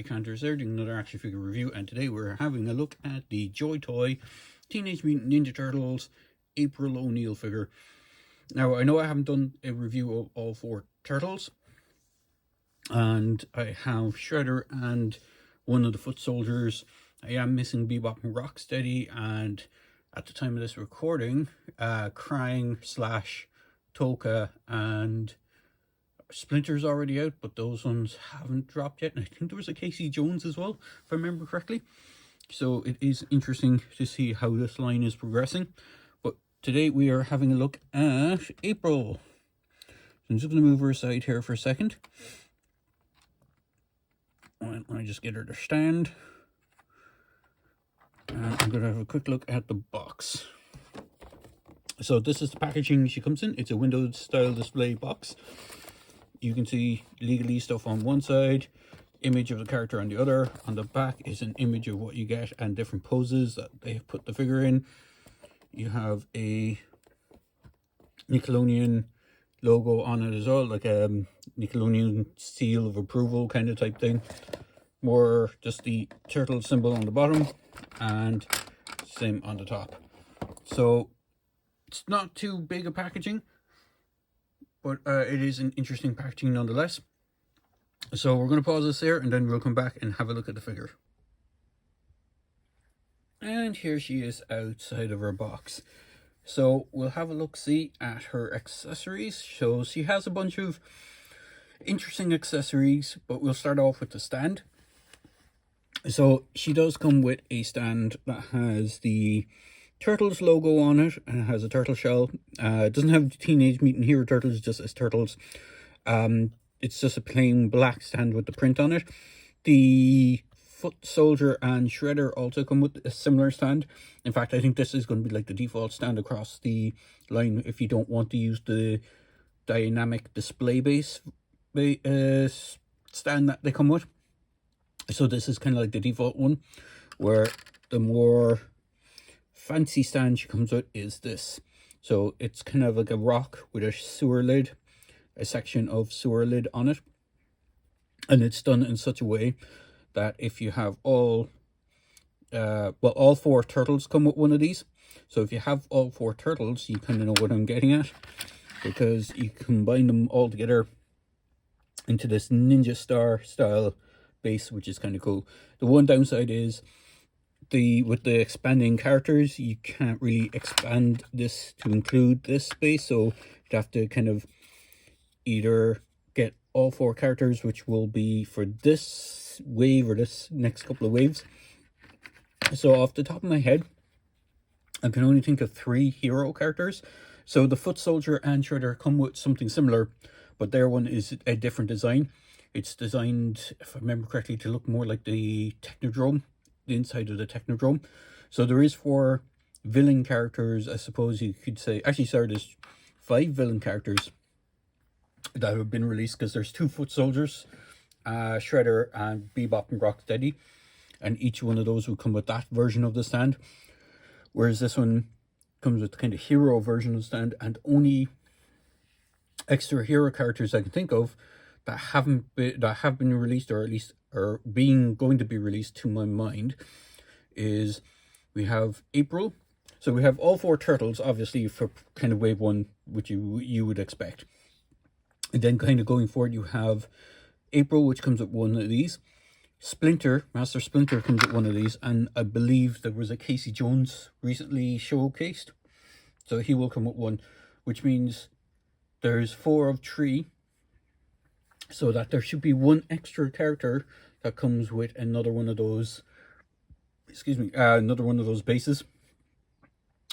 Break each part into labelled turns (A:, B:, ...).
A: Hunters there doing another action figure review, and today we're having a look at the Joytoy Teenage Mutant Ninja Turtles April O'Neil figure. Now, I know I haven't done a review of all four turtles, and I have Shredder and one of the foot soldiers. I am missing Bebop and Rocksteady, and at the time of this recording, Krang / Toka and Splinter's already out, but those ones haven't dropped yet. And I think there was a Casey Jones as well, if I remember correctly. So it is interesting to see how this line is progressing. But today we are having a look at April. So I'm just going to move her aside here for a second. And I just get her to stand. And I'm going to have a quick look at the box. So this is the packaging she comes in. It's a Windows style display box. You can see legally stuff on one side, image of the character on the other. On the back is an image of what you get and different poses that they have put the figure in. You have a Nickelodeon logo on it as well, like a Nickelodeon seal of approval kind of type thing. More just the turtle symbol on the bottom and same on the top. So it's not too big a packaging, but it is an interesting packaging nonetheless. So we're going to pause this there and then we'll come back and have a look at the figure. And here she is outside of her box. So we'll have a look-see at her accessories. So she has a bunch of interesting accessories, but we'll start off with the stand. So she does come with a stand that has the Turtles logo on it, and it has a turtle shell. It doesn't have Teenage Mutant Hero Turtles, just as Turtles. It's just a plain black stand with the print on it. The Foot Soldier and Shredder also come with a similar stand. In fact, I think this is going to be like the default stand across the line if you don't want to use the dynamic display base stand that they come with. So this is kind of like the default one, where the more fancy stand she comes with is this. So it's kind of like a rock with a sewer lid, a section of sewer lid on it, and it's done in such a way that if you have all four turtles come with one of these. So if you have all four turtles, you kind of know what I'm getting at, because you combine them all together into this ninja star style base, which is kind of cool. The one downside is with the expanding characters, you can't really expand this to include this space, so you have to kind of either get all four characters, which will be for this wave or this next couple of waves. So off the top of my head, I can only think of 3 hero characters. So the Foot Soldier and Shredder come with something similar, but their one is a different design. It's designed, if I remember correctly, to look more like the Technodrome, the inside of the Technodrome. So there is 4 villain characters, I suppose you could say. Actually, sorry, there's 5 villain characters that have been released, because there's 2 Foot Soldiers, Shredder and Bebop and Rocksteady, and each one of those will come with that version of the stand, whereas this one comes with kind of hero version of the stand. And only extra hero characters I can think of that have been released, or at least are going to be released to my mind, is we have April. So we have all 4 turtles, obviously, for kind of wave 1, which you would expect. And then kind of going forward, you have April, which comes with one of these. Splinter, Master Splinter, comes with one of these, and I believe there was a Casey Jones recently showcased, so he will come with one, which means there's 4 of 3. So that there should be 1 extra character that comes with another one of those, another one of those bases,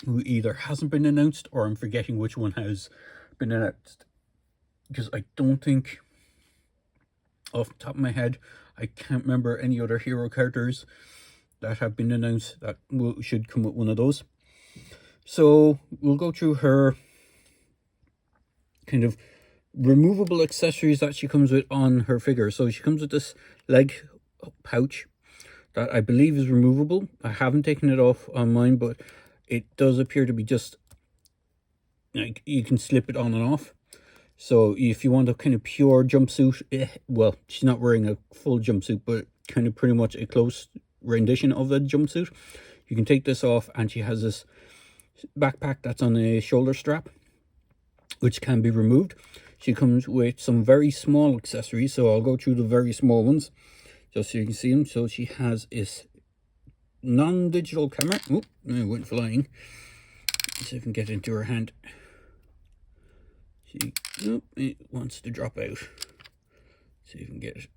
A: who either hasn't been announced, or I'm forgetting which one has been announced. Because I don't think, off the top of my head, I can't remember any other hero characters that have been announced that should come with one of those. So we'll go through her kind of removable accessories that she comes with on her figure. So she comes with this leg pouch that I believe is removable. I haven't taken it off on mine, but it does appear to be just like you can slip it on and off. So if you want a kind of pure jumpsuit, well, she's not wearing a full jumpsuit, but kind of pretty much a close rendition of a jumpsuit, you can take this off, and she has this backpack that's on a shoulder strap, which can be removed. She comes with some very small accessories, so I'll go through the very small ones just so you can see them. So she has this non-digital camera. Oh, it went flying. Let's see if I can get into her hand. It wants to drop out. See if I can get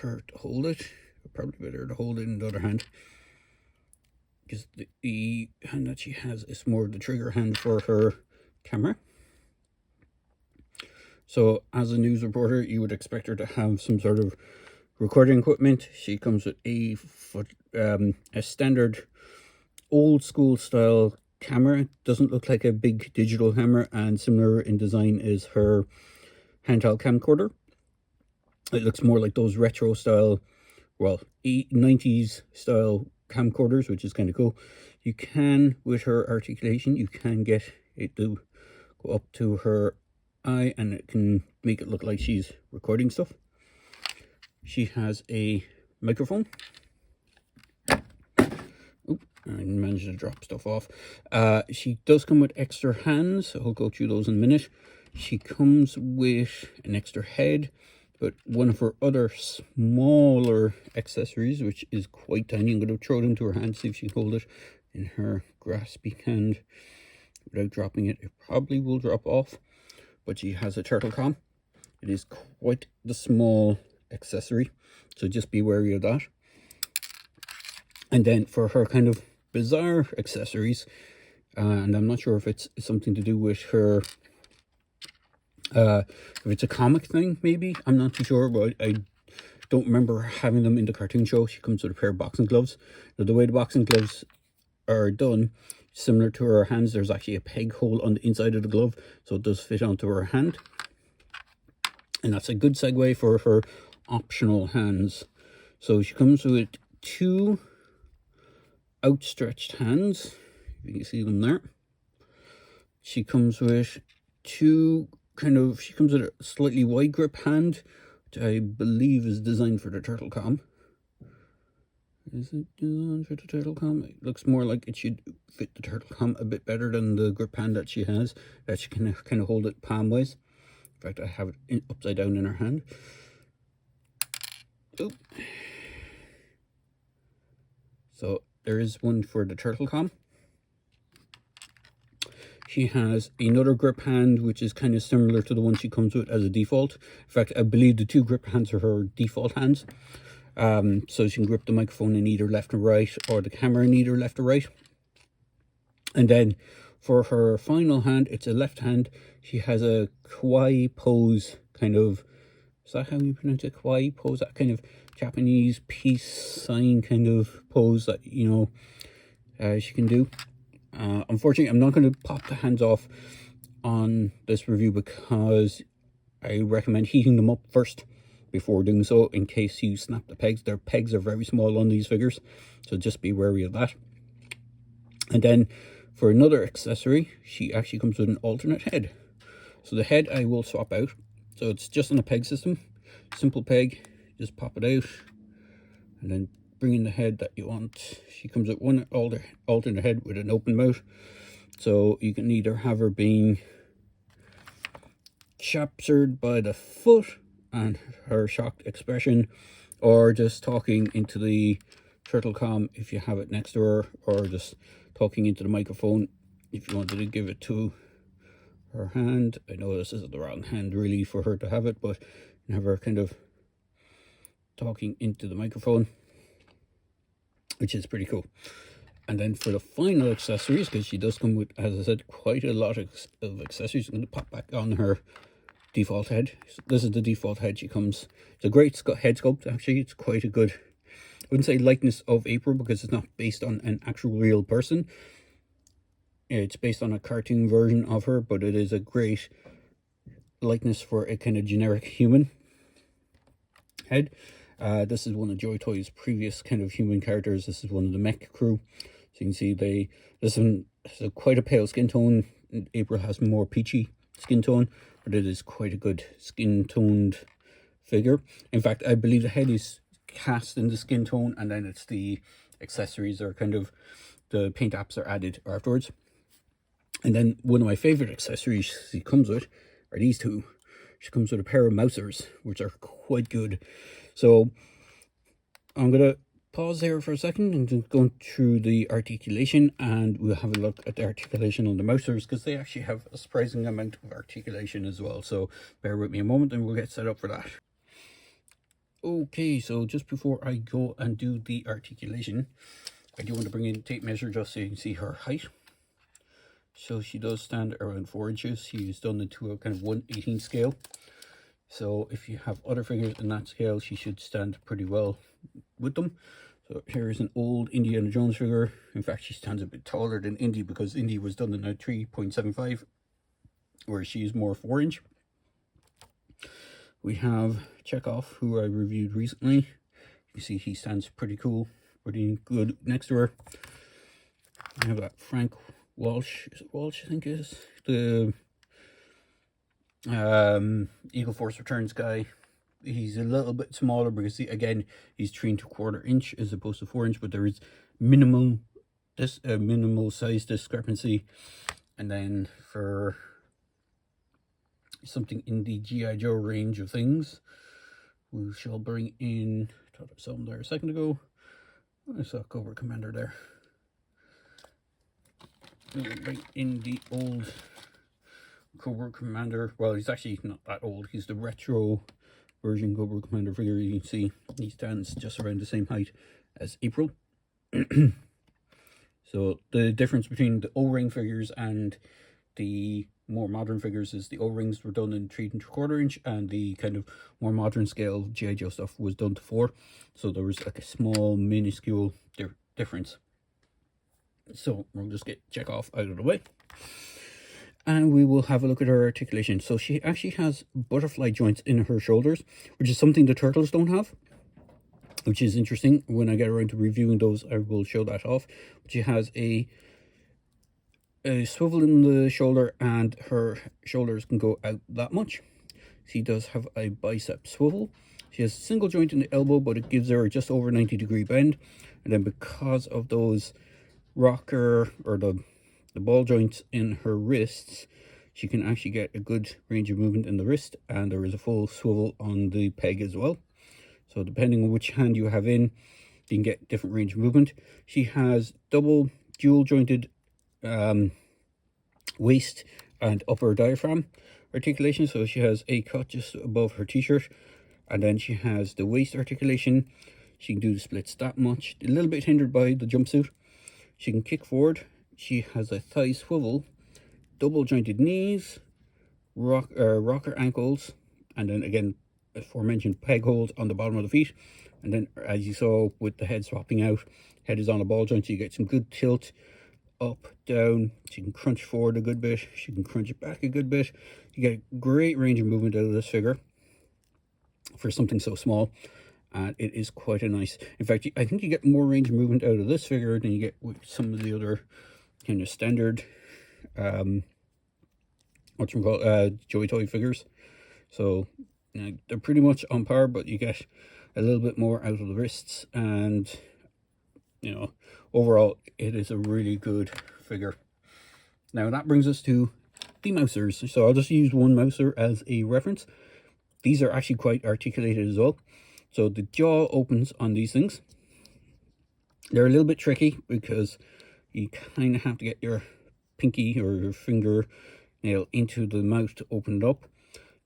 A: her to hold it. Probably better to hold it in the other hand, because the hand that she has is more of the trigger hand for her camera. So as a news reporter, you would expect her to have some sort of recording equipment. She comes with a standard old school style camera. It doesn't look like a big digital camera, and similar in design is her handheld camcorder. It looks more like those retro style, well, 90s style camcorders, which is kind of cool. You can, with her articulation, you can get it to go up to her eye, and it can make it look like she's recording stuff. She has a microphone. Oop, I managed to drop stuff off. She does come with extra hands. I'll go through those in a minute. She comes with an extra head, but one of her other smaller accessories, which is quite tiny. I'm going to throw it into her hand, see if she can hold it in her graspy hand without dropping it. It probably will drop off, but she has a turtle com. It is quite the small accessory, so just be wary of that. And then for her kind of bizarre accessories, and I'm not sure if it's something to do with her, if it's a comic thing, maybe, I'm not too sure, but I don't remember having them in the cartoon show. She comes with a pair of boxing gloves. Now, the way the boxing gloves are done, similar to her hands, there's actually a peg hole on the inside of the glove, so it does fit onto her hand. And that's a good segue for her optional hands. So she comes with two outstretched hands, you can see them there. She comes with two she comes with a slightly wide grip hand, which I believe is designed for the turtle com. Is it designed for the turtle com? It looks more like it should fit the turtle com a bit better than the grip hand that she has, that she can kind of hold it palm wise. In fact, I have it upside down in her hand. Oop. So there is one for the turtle com. She has another grip hand, which is kind of similar to the one she comes with as a default. In fact, I believe the two grip hands are her default hands. So she can grip the microphone in either left or right, or the camera in either left or right. And then for her final hand, it's a left hand. She has a kawaii pose, kind of, is that how you pronounce it? Kawaii pose, that kind of Japanese peace sign kind of pose that, you know, she can do. Unfortunately, I'm not going to pop the hands off on this review, because I recommend heating them up first before doing so, in case you snap the pegs. Their pegs are very small on these figures, so just be wary of that. And then for another accessory, she actually comes with an alternate head. So the head I will swap out. So it's just on a peg system, simple peg, just pop it out, and then bring in the head that you want. She comes with one alternate head with an open mouth, so you can either have her being captured by the foot and her shocked expression, or just talking into the turtle com if you have it next to her, or just talking into the microphone if you wanted to give it to her hand. I know this is the wrong hand really for her to have it, but have her kind of talking into the microphone, which is pretty cool. And then for the final accessories, because she does come with, as I said, quite a lot of accessories. I'm going to pop back on her default head. So this is the default head she comes. It's a great head sculpt, actually. It's quite a good, I wouldn't say likeness of April, because it's not based on an actual real person. It's based on a cartoon version of her, but it is a great likeness for a kind of generic human head. This is one of Joytoy's previous kind of human characters. This is one of the mech crew. So you can see this one has quite a pale skin tone. April has more peachy skin tone, but it is quite a good skin toned figure. In fact, I believe the head is cast in the skin tone, and then it's the accessories or kind of the paint apps are added afterwards. And then one of my favorite accessories she comes with are these two. She comes with a pair of mousers, which are quite good. So I'm gonna pause there for a second and just go through the articulation, and we'll have a look at the articulation on the mousers, because they actually have a surprising amount of articulation as well. So bear with me a moment and we'll get set up for that. Okay, so just before I go and do the articulation, I do want to bring in tape measure just so you can see her height. So she does stand around 4 inches. She's done into a kind of 1/18 scale. So if you have other figures in that scale, she should stand pretty well with them. So here's an old Indiana Jones figure. In fact, she stands a bit taller than Indy, because Indy was done in a 3.75, whereas she's more 4 inch. We have Chekhov, who I reviewed recently. You see he stands pretty cool, pretty good next to her. I have that Frank Walsh, Walsh I think is the Eagle Force Returns guy. He's a little bit smaller because again he's 3 1/4 inch as opposed to 4 inch, but there is minimal size discrepancy. And then for something in the G.I. Joe range of things, we shall bring in, I thought I saw him there a second ago. I saw Cobra Commander there. We'll bring in the old Cobra Commander. Well, he's actually not that old. He's the retro version Cobra Commander figure. You can see he stands just around the same height as April. So the difference between the O-ring figures and the more modern figures is the O-rings were done in 3 1/4 inch, and the kind of more modern scale G.I. Joe stuff was done to 4. So there was like a small minuscule difference. So we'll just get Chekhov out of the way, and we will have a look at her articulation. So she actually has butterfly joints in her shoulders, which is something the turtles don't have, which is interesting. When I get around to reviewing those, I will show that off. But she has a swivel in the shoulder, and her shoulders can go out that much. She does have a bicep swivel. She has a single joint in the elbow, but it gives her just over 90-degree bend. And then because of those rocker or the ball joints in her wrists, she can actually get a good range of movement in the wrist, and there is a full swivel on the peg as well. So depending on which hand you have in, you can get different range of movement. She has double dual jointed waist and upper diaphragm articulation. So she has a cut just above her t-shirt, and then she has the waist articulation. She can do the splits that much, a little bit hindered by the jumpsuit. She can kick forward. She has a thigh swivel, double jointed knees, rocker ankles, and then again aforementioned peg holes on the bottom of the feet. And then, as you saw with the head swapping out, head is on a ball joint, so you get some good tilt up, down. She can crunch forward a good bit. She can crunch it back a good bit. You get a great range of movement out of this figure for something so small, and it is quite a nice. In fact, I think you get more range of movement out of this figure than you get with some of the other kind of standard Joytoy figures. So they're pretty much on par, but you get a little bit more out of the wrists, and overall it is a really good figure. Now that brings us to the mousers. So I'll just use one mouser as a reference. These are actually quite articulated as well. So the jaw opens on these things. They're a little bit tricky because you kind of have to get your pinky or your finger nail into the mouth to open it up.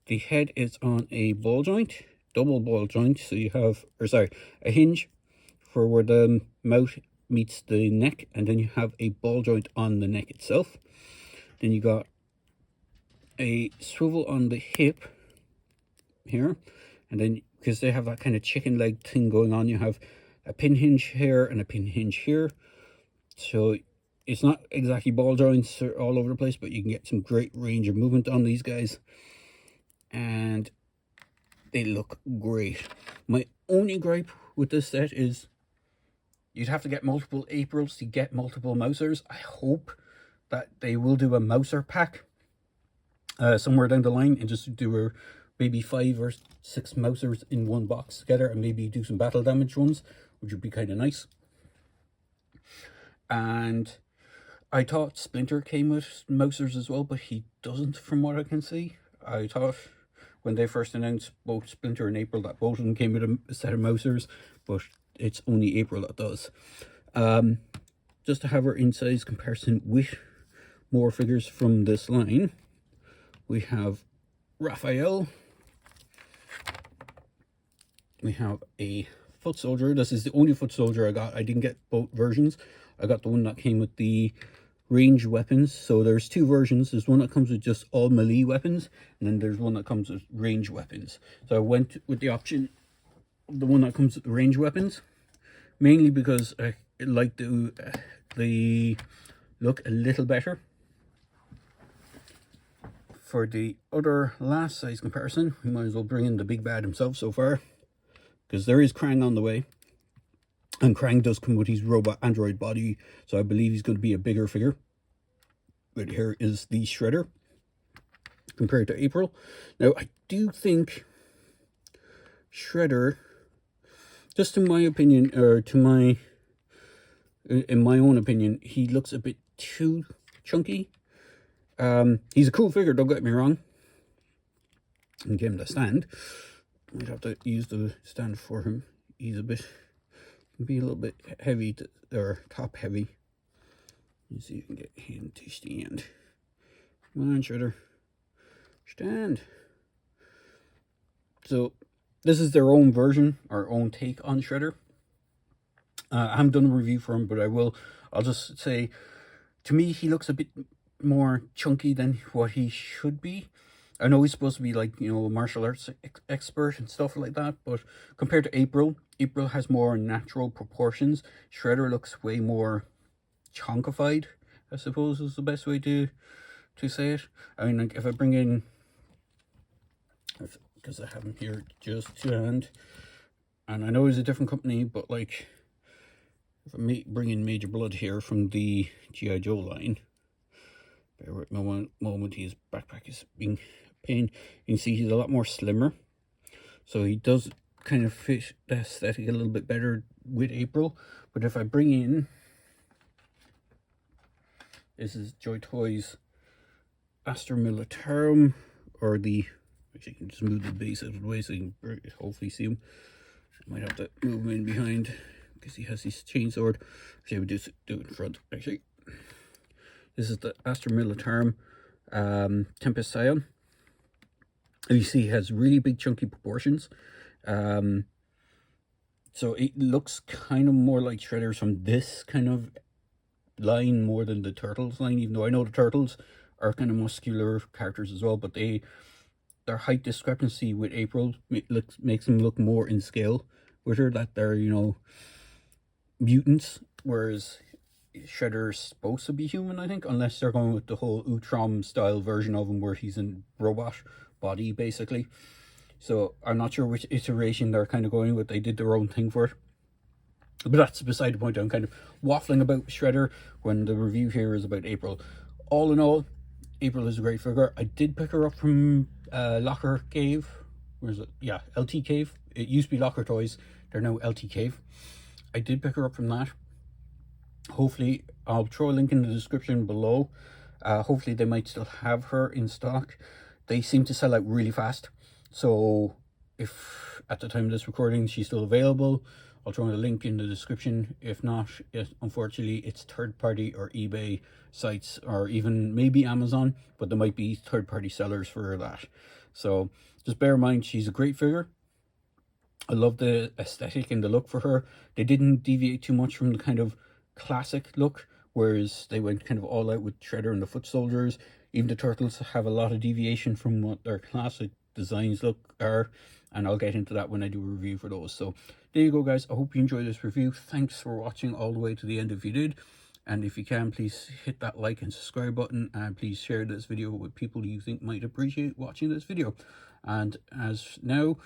A: The head is on a ball joint, double ball joint. So you have, a hinge for where the mouth meets the neck, and then you have a ball joint on the neck itself. Then you got a swivel on the hip here, and then because they have that kind of chicken leg thing going on, you have a pin hinge here and a pin hinge here. So it's not exactly ball joints all over the place, but you can get some great range of movement on these guys, and they look great. My only gripe with this set is you'd have to get multiple Aprils to get multiple Mousers. I hope that they will do a Mouser pack somewhere down the line and just do maybe 5 or 6 Mousers in one box together and maybe do some battle damage ones, which would be kind of nice. And I thought Splinter came with Mousers as well, but he doesn't from what I can see. I thought when they first announced both Splinter and April that both of them came with a set of Mousers, but it's only April that does. Just to have our in-size comparison with more figures from this line, we have Raphael. We have a foot soldier. This is the only foot soldier I got. I didn't get both versions. I got the one that came with the range weapons. So there's 2 versions. There's one that comes with just all melee weapons, and then there's one that comes with range weapons. So I went with the option, the one that comes with the range weapons, mainly because I like the look a little better. For the other last size comparison, we might as well bring in the big bad himself so far, because there is Krang on the way. And Krang does come with his robot android body, so I believe he's going to be a bigger figure. But here is the Shredder compared to April. Now, I do think Shredder, just in my opinion, or in my own opinion, he looks a bit too chunky. He's a cool figure, don't get me wrong. And give him the stand. I'd have to use the stand for him. He's a bit, can be a little bit heavy, or top heavy. Let's see if you can get him to stand. Come on, Shredder. Stand. So, this is their own version, our own take on Shredder. I haven't done a review for him, but I'll just say, to me, he looks a bit more chunky than what he should be. I know he's supposed to be like, you know, a martial arts expert and stuff like that, but compared to April has more natural proportions. Shredder looks way more chonkified, I suppose is the best way to say it. I mean, like, if I bring in, because I have him here just to hand, and I know he's a different company, but like, if I bring in Major Blood here from the G.I. Joe line, bear with me one moment, his backpack is being a pain. You can see he's a lot more slimmer, so he does kind of fit the aesthetic a little bit better with April. But if I bring in, this is Joytoy's Astra Militarum, or the, actually, you can just move the base out of the way so you can hopefully see him. I might have to move him in behind because he has his chainsword. Actually, we do it in front. Actually, this is the Astra Militarum Tempest Scion. You see, he has really big chunky proportions. So it looks kind of more like Shredders from this kind of line more than the Turtles line, even though I know the Turtles are kind of muscular characters as well, but their height discrepancy with April makes them look more in scale with her, that they're, you know, mutants, whereas Shredder's supposed to be human, I think, unless they're going with the whole Utrom style version of him where he's in robot body basically. So I'm not sure which iteration they're kind of going with. They did their own thing for it, but that's beside the point. I'm kind of waffling about Shredder when the review here is about April. All in all, April is a great figure. I did pick her up from Locker Cave. Where is it? Yeah, LT Cave. It used to be Locker Toys. They're now LT Cave. I did pick her up from that. Hopefully, I'll throw a link in the description below. Hopefully, they might still have her in stock. They seem to sell out really fast. So, if at the time of this recording she's still available, I'll throw a link in the description. If not, unfortunately, it's third-party or eBay sites, or even maybe Amazon, but there might be third-party sellers for that. So, just bear in mind, she's a great figure. I love the aesthetic and the look for her. They didn't deviate too much from the kind of classic look, whereas they went kind of all out with Shredder and the Foot Soldiers. Even the Turtles have a lot of deviation from what their classic designs are, and I'll get into that when I do a review for those. So there you go, guys. I hope you enjoyed this review. Thanks for watching all the way to the end if you did, and if you can, please hit that like and subscribe button, and please share this video with people you think might appreciate watching this video. And as now,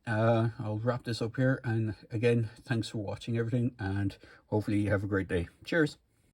A: I'll wrap this up here, and again, thanks for watching everything, and hopefully you have a great day. Cheers.